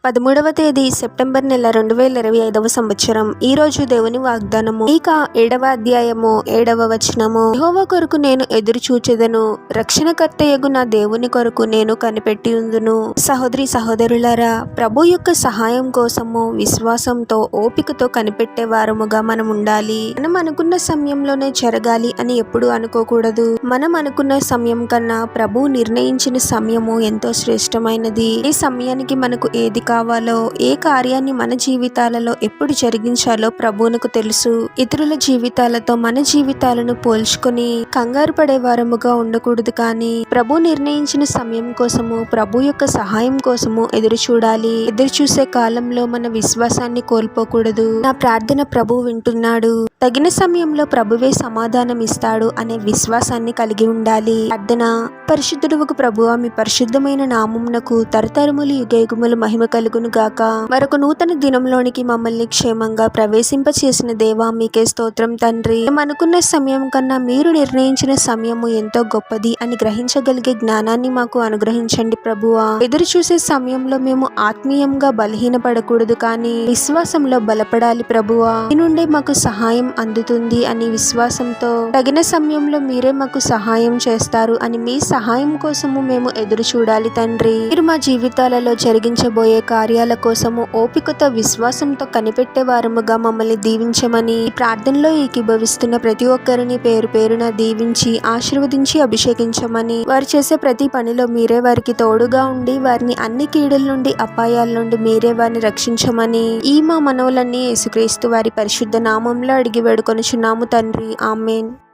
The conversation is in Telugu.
13వ తేదీ సెప్టెంబర్ నెల 2025వ సంవత్సరం. ఈ రోజు దేవుని వాగ్దానము. ఇక 7వ అధ్యాయము 7వ వచనము. యెహోవా కొరకు నేను ఎదురు చూచెదను, రక్షణకర్తయగు నా దేవుని కొరకు నేను కనిపెట్టి ఉందును. సహోదరి సహోదరులారా, ప్రభు యొక్క సహాయం కోసము విశ్వాసంతో ఓపికతో కనిపెట్టే వారముగా మనం ఉండాలి. మనం అనుకున్న సమయంలోనే జరగాలి అని ఎప్పుడు అనుకోకూడదు. మనం అనుకున్న సమయం కన్నా ప్రభు నిర్ణయించిన సమయము ఎంతో శ్రేష్టమైనది. ఈ సమయానికి మనకు ఏది కావాలో, ఏ కార్యాన్ని మన జీవితాలలో ఎప్పుడు జరిగించాలో ప్రభువునకు తెలుసు. ఇతరుల జీవితాలతో మన జీవితాలను పోల్చుకొని కంగారు పడే వారముగా ఉండకూడదు. కానీ ప్రభు నిర్ణయించిన సమయం కోసము, ప్రభు యొక్క సహాయం కోసము ఎదురు చూడాలి. ఎదురు చూసే కాలంలో మన విశ్వాసాన్ని కోల్పోకూడదు. నా ప్రార్థన ప్రభు వింటున్నాడు, తగిన సమయంలో ప్రభువే సమాధానం ఇస్తాడు అనే విశ్వాసాన్ని కలిగి ఉండాలి. ప్రార్థన. పరిశుద్ధుడువకు ప్రభువా, మీ పరిశుద్ధమైన నామమునకు తరతరములు యుగయుగములు మహిమ కలుగును గాక. మరొక నూతన దినంలోనికి మమ్మల్ని క్షేమంగా ప్రవేశింపచేసిన దేవా, మీకే స్తోత్రం తండ్రి. మేము అనుకున్న సమయం కన్నా మీరు నిర్ణయించిన సమయము ఎంతో గొప్పది అని గ్రహించగలిగే జ్ఞానాన్ని మాకు అనుగ్రహించండి ప్రభువా. ఎదురు చూసే సమయంలో మేము ఆత్మీయంగా బలహీనపడకూడదు, కానీ విశ్వాసంలో బలపడాలి ప్రభువా. మీ నుండే మాకు సహాయం అందుతుంది అని విశ్వాసంతో తగిన సమయంలో మీరే మాకు సహాయం చేస్తారు అని మీ సహాయం కోసము మేము ఎదురు చూడాలి తండ్రి. మీరు మా జీవితాలలో జరిగించబోయే కార్యాల కోసము ఓపికతో విశ్వాసంతో కనిపెట్టే వారముగా మమ్మల్ని దీవించమని ప్రార్థనలో ఏకీభవిస్తున్న ప్రతి ఒక్కరిని పేరు పేరున దీవించి ఆశీర్వదించి అభిషేకించమని, వారు చేసే ప్రతి పనిలో మీరే వారికి తోడుగా ఉండి వారిని అన్ని కీడుల నుండి అపాయాల నుండి మీరే వారిని రక్షించమని ఈ మా మనవులన్నీ యేసుక్రీస్తు వారి పరిశుద్ధ నామంలో అడిగి వేడుకొనుచున్నాము తండ్రి. ఆమేన్.